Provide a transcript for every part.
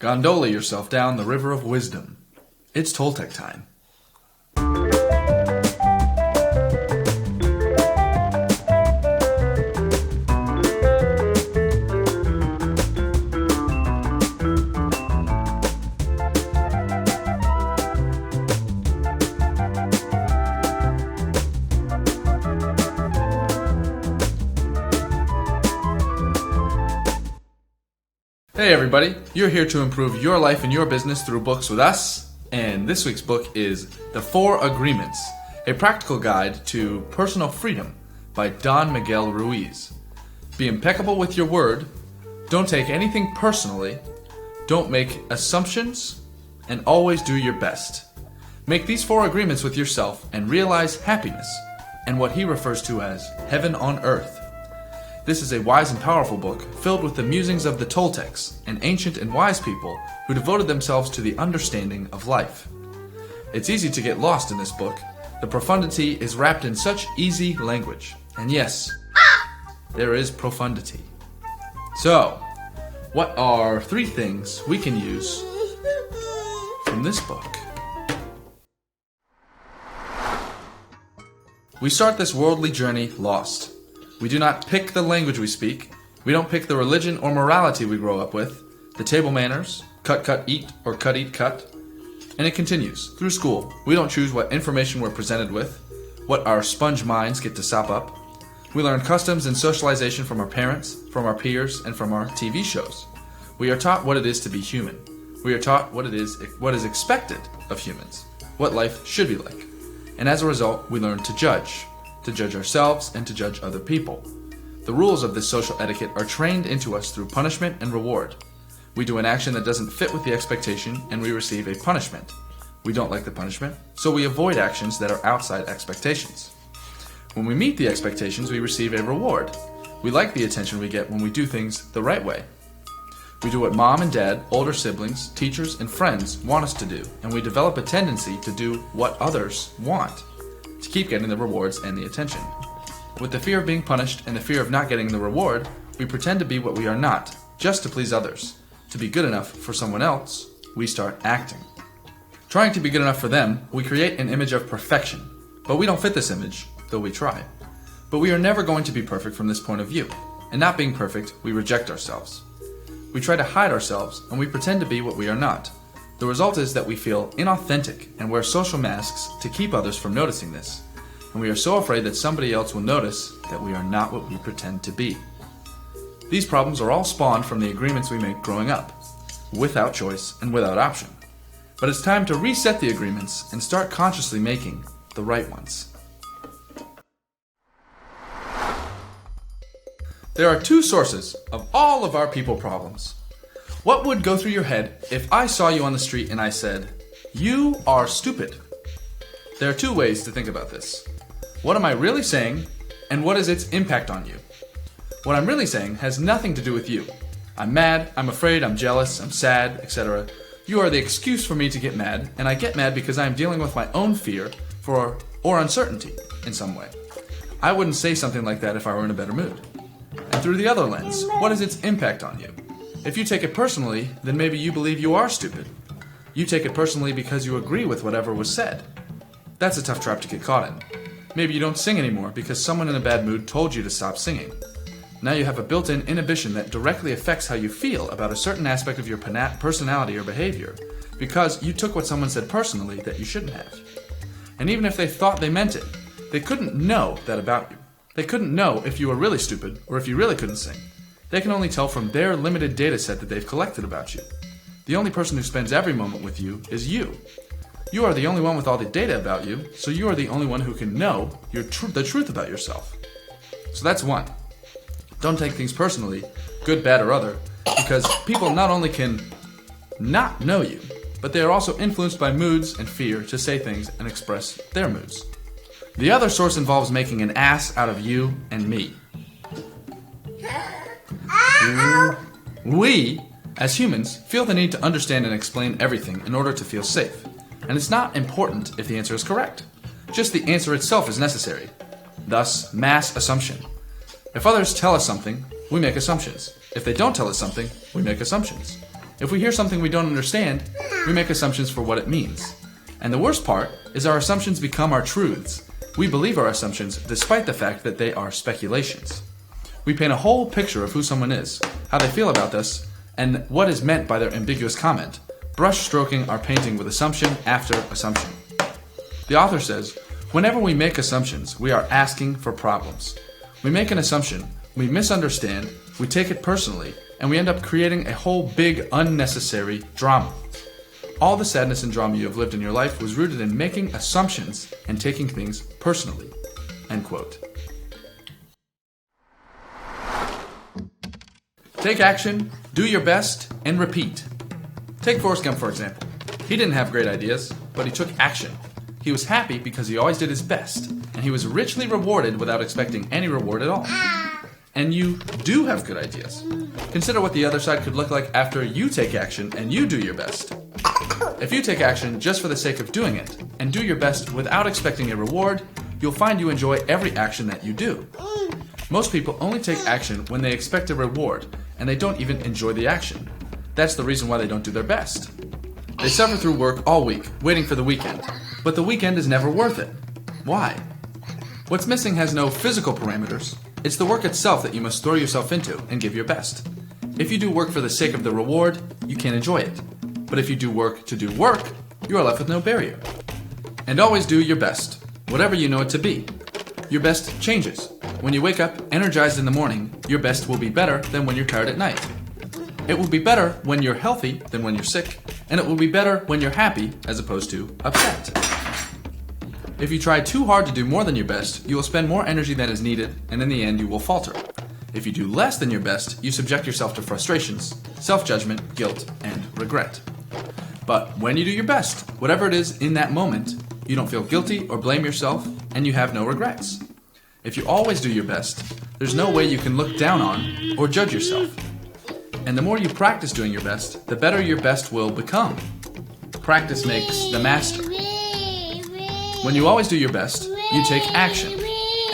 Gondola yourself down the river of wisdom. It's Toltec time. Hey everybody, you're here to improve your life and your business through books with us, and this week's book is The 4 Agreements, a practical guide to personal freedom by Don Miguel Ruiz. Be impeccable with your word, don't take anything personally, don't make assumptions, and always do your best. Make these 4 agreements with yourself and realize happiness, and what he refers to as heaven on earth. This is a wise and powerful book filled with the musings of the Toltecs, an ancient and wise people who devoted themselves to the understanding of life. It's easy to get lost in this book. The profundity is wrapped in such easy language. And yes, there is profundity. So, what are 3 things we can use from this book? We start this worldly journey lost. We do not pick the language we speak. We don't pick the religion or morality we grow up with, the table manners, cut, cut, eat, or cut, eat, cut. And it continues. Through school, we don't choose what information we're presented with, what our sponge minds get to sop up. We learn customs and socialization from our parents, from our peers, and from our TV shows. We are taught what it is to be human. We are taught what is expected of humans, what life should be like. And as a result, we learn to judge ourselves and to judge other people. The rules of this social etiquette are trained into us through punishment and reward. We do an action that doesn't fit with the expectation and we receive a punishment. We don't like the punishment, so we avoid actions that are outside expectations. When we meet the expectations, we receive a reward. We like the attention we get when we do things the right way. We do what mom and dad, older siblings, teachers, and friends want us to do, and we develop a tendency to do what others want, to keep getting the rewards and the attention. With the fear of being punished and the fear of not getting the reward, we pretend to be what we are not, just to please others. To be good enough for someone else, we start acting. Trying to be good enough for them, we create an image of perfection. But we don't fit this image, though we try. But we are never going to be perfect from this point of view. And not being perfect, we reject ourselves. We try to hide ourselves, and we pretend to be what we are not. The result is that we feel inauthentic and wear social masks to keep others from noticing this. And we are so afraid that somebody else will notice that we are not what we pretend to be. These problems are all spawned from the agreements we make growing up, without choice and without option. But it's time to reset the agreements and start consciously making the right ones. There are 2 sources of all of our people problems. What would go through your head if I saw you on the street and I said, "You are stupid"? There are 2 ways to think about this. What am I really saying, and what is its impact on you? What I'm really saying has nothing to do with you. I'm mad, I'm afraid, I'm jealous, I'm sad, etc. You are the excuse for me to get mad, and I get mad because I am dealing with my own fear or uncertainty in some way. I wouldn't say something like that if I were in a better mood. And through the other lens, what is its impact on you? If you take it personally, then maybe you believe you are stupid. You take it personally because you agree with whatever was said. That's a tough trap to get caught in. Maybe you don't sing anymore because someone in a bad mood told you to stop singing. Now you have a built-in inhibition that directly affects how you feel about a certain aspect of your personality or behavior because you took what someone said personally that you shouldn't have. And even if they thought they meant it, they couldn't know that about you. They couldn't know if you were really stupid or if you really couldn't sing. They can only tell from their limited data set that they've collected about you. The only person who spends every moment with you is you. You are the only one with all the data about you, so you are the only one who can know the truth about yourself. So that's 1. Don't take things personally, good, bad, or other, because people not only can not know you, but they are also influenced by moods and fear to say things and express their moods. The other source involves making an ass out of you and me. We, as humans, feel the need to understand and explain everything in order to feel safe. And it's not important if the answer is correct. Just the answer itself is necessary. Thus, mass assumption. If others tell us something, we make assumptions. If they don't tell us something, we make assumptions. If we hear something we don't understand, we make assumptions for what it means. And the worst part is our assumptions become our truths. We believe our assumptions despite the fact that they are speculations. We paint a whole picture of who someone is, how they feel about us, and what is meant by their ambiguous comment, brush-stroking our painting with assumption after assumption. The author says, whenever we make assumptions, we are asking for problems. We make an assumption, we misunderstand, we take it personally, and we end up creating a whole big unnecessary drama. All the sadness and drama you have lived in your life was rooted in making assumptions and taking things personally. End quote. Take action, do your best, and repeat. Take Forrest Gump, for example. He didn't have great ideas, but he took action. He was happy because he always did his best, and he was richly rewarded without expecting any reward at all. And you do have good ideas. Consider what the other side could look like after you take action and you do your best. If you take action just for the sake of doing it, and do your best without expecting a reward, you'll find you enjoy every action that you do. Most people only take action when they expect a reward, and they don't even enjoy the action. That's the reason why they don't do their best. They suffer through work all week, waiting for the weekend, but the weekend is never worth it. Why? What's missing has no physical parameters. It's the work itself that you must throw yourself into and give your best. If you do work for the sake of the reward, you can't enjoy it. But if you do work to do work, you are left with no barrier. And always do your best, whatever you know it to be. Your best changes. When you wake up energized in the morning, your best will be better than when you're tired at night. It will be better when you're healthy than when you're sick, and it will be better when you're happy as opposed to upset. If you try too hard to do more than your best, you will spend more energy than is needed, and in the end you will falter. If you do less than your best, you subject yourself to frustrations, self-judgment, guilt, and regret. But when you do your best, whatever it is in that moment, you don't feel guilty or blame yourself, and you have no regrets. If you always do your best, there's no way you can look down on or judge yourself. And the more you practice doing your best, the better your best will become. Practice makes the master. When you always do your best, you take action.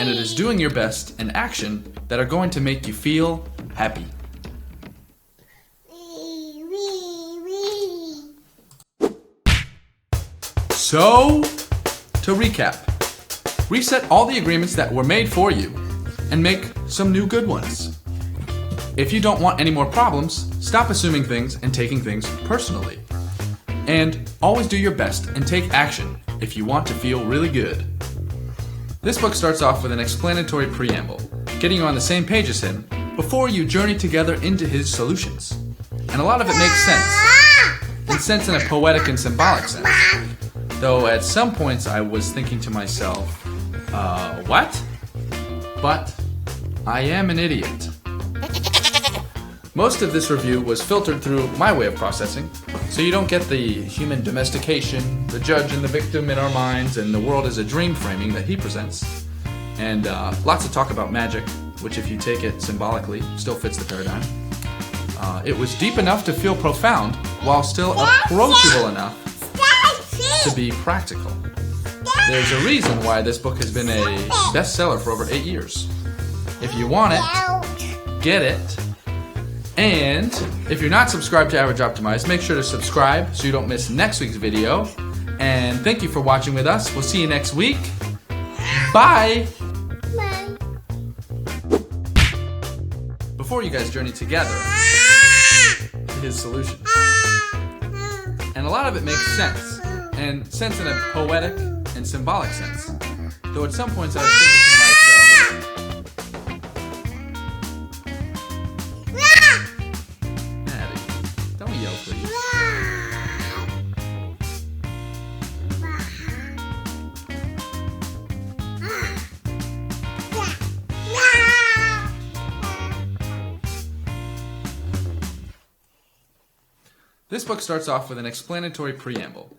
And it is doing your best and action that are going to make you feel happy. So, to recap, reset all the agreements that were made for you and make some new good ones. If you don't want any more problems, stop assuming things and taking things personally. And always do your best and take action if you want to feel really good. This book starts off with an explanatory preamble, getting you on the same page as him before you journey together into his solutions. And a lot of it makes sense in a poetic and symbolic sense. Though at some points I was thinking to myself, what? But I am an idiot. Most of this review was filtered through my way of processing, so you don't get the human domestication, the judge and the victim in our minds, and the world as a dream framing that he presents. And lots of talk about magic, which if you take it symbolically, still fits the paradigm. It was deep enough to feel profound, while still approachable enough to be practical. There's a reason why this book has been a bestseller for over 8 years. If you want it, get it. And if you're not subscribed to Average Optimized, make sure to subscribe so you don't miss next week's video. And thank you for watching with us. We'll see you next week. Bye! Bye. Before you guys journey together to his solution. And a lot of it makes sense. And sense in a poetic and symbolic sense. Though at some points I was thinking to myself, Maddie, don't yell please. This book starts off with an explanatory preamble.